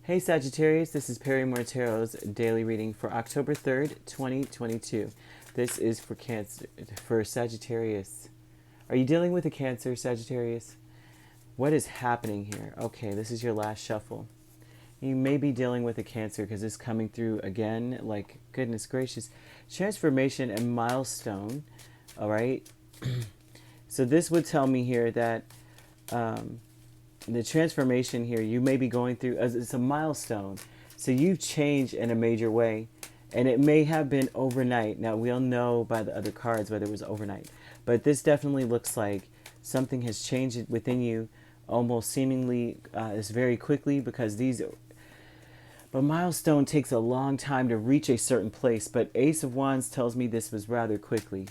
Hey Sagittarius, this is Perrymore Tarot's daily reading for October 3rd, 2022. This is for Cancer, for Sagittarius. Are you dealing with a Cancer, Sagittarius? What is happening here? Okay, this is your last shuffle. You may be dealing with a Cancer because it's coming through again, like, goodness gracious. Transformation and milestone, all right? So this would tell me here that the transformation here you may be going through, as it's a milestone. So you've changed in a major way, and it may have been overnight. Now we'll know by the other cards whether it was overnight, but this definitely looks like something has changed within you, almost seemingly is very quickly, because but milestone takes a long time to reach a certain place. But Ace of Wands tells me this was rather quickly.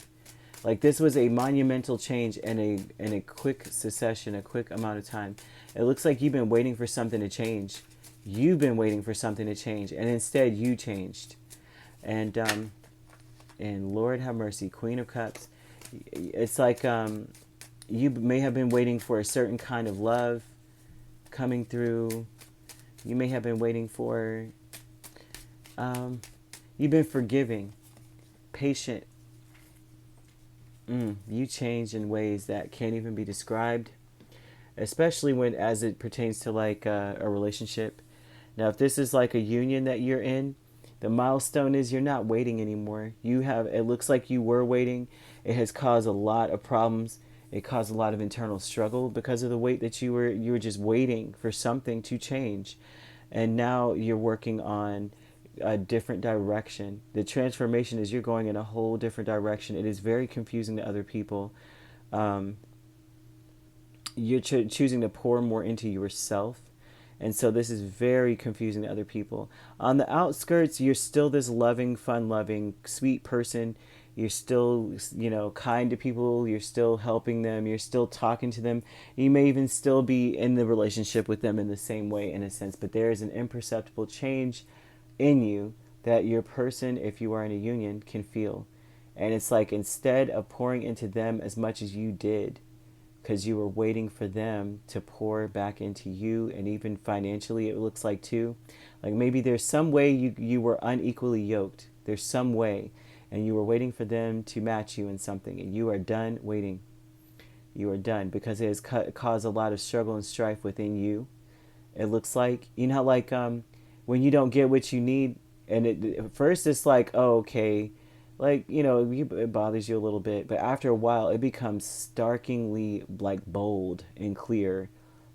Like this was a monumental change in a quick succession, a quick amount of time. It looks like you've been waiting for something to change. You've been waiting for something to change, and instead you changed. And Lord have mercy, Queen of Cups. It's like you may have been waiting for a certain kind of love coming through. You may have been waiting for. You've been forgiving, patient. You change in ways that can't even be described, especially when, as it pertains to like a relationship. Now, if this is like a union that you're in, the milestone is you're not waiting anymore. It looks like you were waiting. It has caused a lot of problems. It caused a lot of internal struggle because of the wait that you were just waiting for something to change. And now you're working on a different direction. The transformation is you're going in a whole different direction. It is very confusing to other people. You're choosing to pour more into yourself. And so this is very confusing to other people. On the outskirts, you're still this loving, fun-loving, sweet person. You're still, kind to people. You're still helping them. You're still talking to them. You may even still be in the relationship with them in the same way, in a sense. But there is an imperceptible change in you that your person, if you are in a union, can feel. And it's like, instead of pouring into them as much as you did, because you were waiting for them to pour back into you, and even financially it looks like too, like maybe there's some way you were unequally yoked. There's some way, and you were waiting for them to match you in something, and you are done waiting. You are done, because it has caused a lot of struggle and strife within you. It looks like, how like when you don't get what you need, and at first it's like, oh, okay, like, it bothers you a little bit, but after a while it becomes starkingly like bold and clear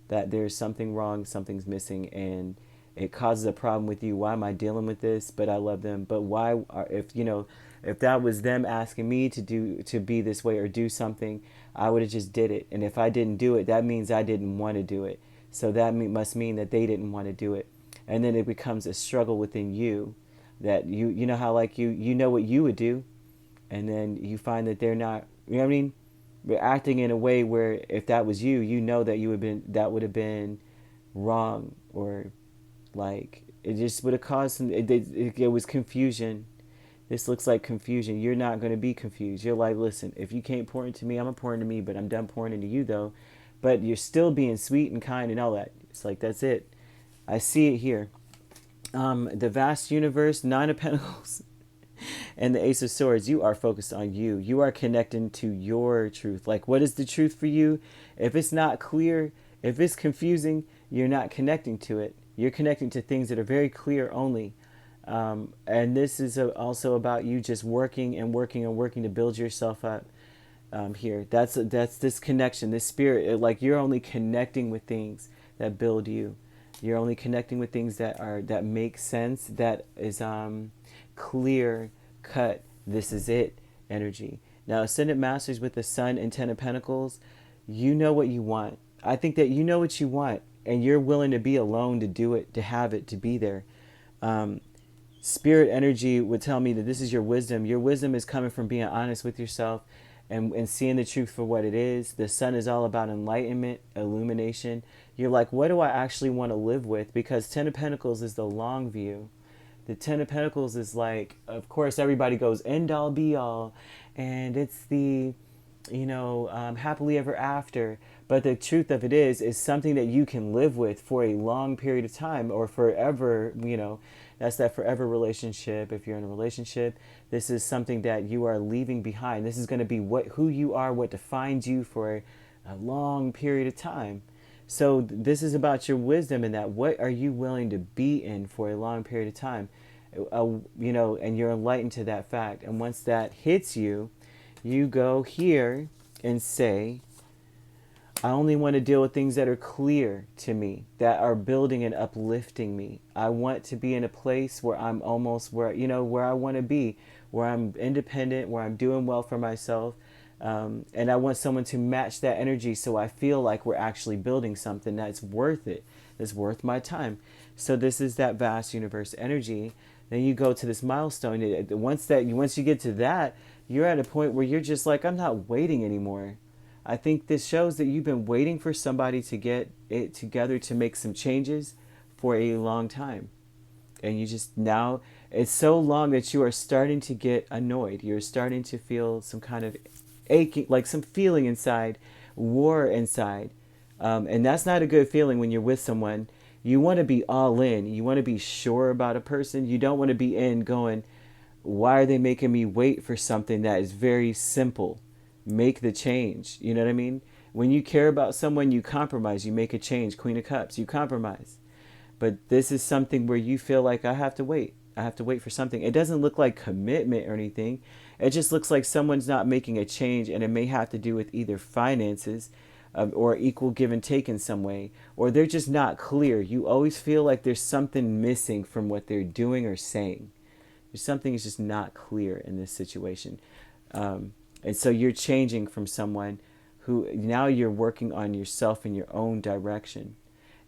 that there's something wrong, something's missing, and it causes a problem with you. Why am I dealing with this? But I love them. But why if that was them asking me to be this way or do something, I would have just did it. And if I didn't do it, that means I didn't want to do it. So that must mean that they didn't want to do it. And then it becomes a struggle within you, that you know how like you know what you would do, and then you find that they're not, what I mean, they're acting in a way where if that was you, that would have been wrong, or like it just would have caused it was confusion. This looks like confusion. You're not going to be confused. You're like, listen, if you can't pour into me, I'm going to pour into me, but I'm done pouring into you though. But you're still being sweet and kind and all that. It's like, that's it. I see it here. The vast universe, Nine of Pentacles, and the Ace of Swords. You are focused on you. You are connecting to your truth. Like, what is the truth for you? If it's not clear, if it's confusing, you're not connecting to it. You're connecting to things that are very clear only. And this is also about you just working and working and working to build yourself up. Here, that's this connection, this spirit. Like, you're only connecting with things that build you. You're only connecting with things that make sense, that is clear cut. This is it energy. Now, Ascendant Masters with the Sun and Ten of Pentacles, you know what you want. I think that you know what you want, and you're willing to be alone to do it, to have it, to be there. Spirit energy would tell me that this is your wisdom. Your wisdom is coming from being honest with yourself and seeing the truth for what it is. The Sun is all about enlightenment, illumination. You're like, what do I actually want to live with? Because Ten of Pentacles is the long view. The Ten of Pentacles is like, of course, everybody goes end all be all, and it's the, happily ever after. But the truth of it is something that you can live with for a long period of time or forever. That's that forever relationship. If you're in a relationship, this is something that you are leaving behind. This is going to be who you are, what defines you for a long period of time. So this is about your wisdom in that. What are you willing to be in for a long period of time? And you're enlightened to that fact. And once that hits you, you go here and say, I only want to deal with things that are clear to me, that are building and uplifting me. I want to be in a place where I'm almost where I want to be, where I'm independent, where I'm doing well for myself. And I want someone to match that energy so I feel like we're actually building something that's worth it, that's worth my time. So this is that vast universe energy. Then you go to this milestone. Once you get to that, you're at a point where you're just like, I'm not waiting anymore. I think this shows that you've been waiting for somebody to get it together to make some changes for a long time. And you just now, it's so long that you are starting to get annoyed. You're starting to feel some kind of aching, like some feeling inside, war inside. And that's not a good feeling when you're with someone. You want to be all in. You want to be sure about a person. You don't want to be in going, why are they making me wait for something that is very simple? Make the change. You know what I mean? When you care about someone, you compromise. You make a change. Queen of Cups, you compromise. But this is something where you feel like I have to wait. I have to wait for something. It doesn't look like commitment or anything. It just looks like someone's not making a change, and it may have to do with either finances or equal give and take in some way, or they're just not clear. You always feel like there's something missing from what they're doing or saying. There's something is just not clear in this situation. And so you're changing from someone who now you're working on yourself in your own direction,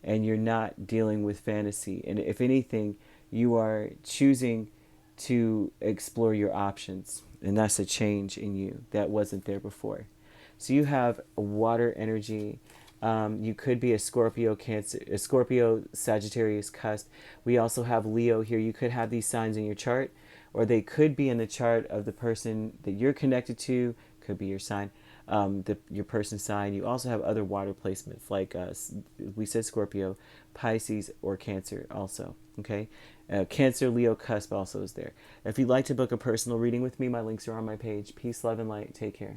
and you're not dealing with fantasy. And if anything, you are choosing to explore your options. And that's a change in you that wasn't there before. So you have water energy. You could be a Scorpio, Cancer, a Scorpio, Sagittarius cusp. We also have Leo here. You could have these signs in your chart, or they could be in the chart of the person that you're connected to. Could be your sign, your person's sign. You also have other water placements, like we said Scorpio, Pisces, or Cancer also. Okay, Cancer, Leo, cusp also is there. If you'd like to book a personal reading with me, my links are on my page. Peace, love, and light. Take care.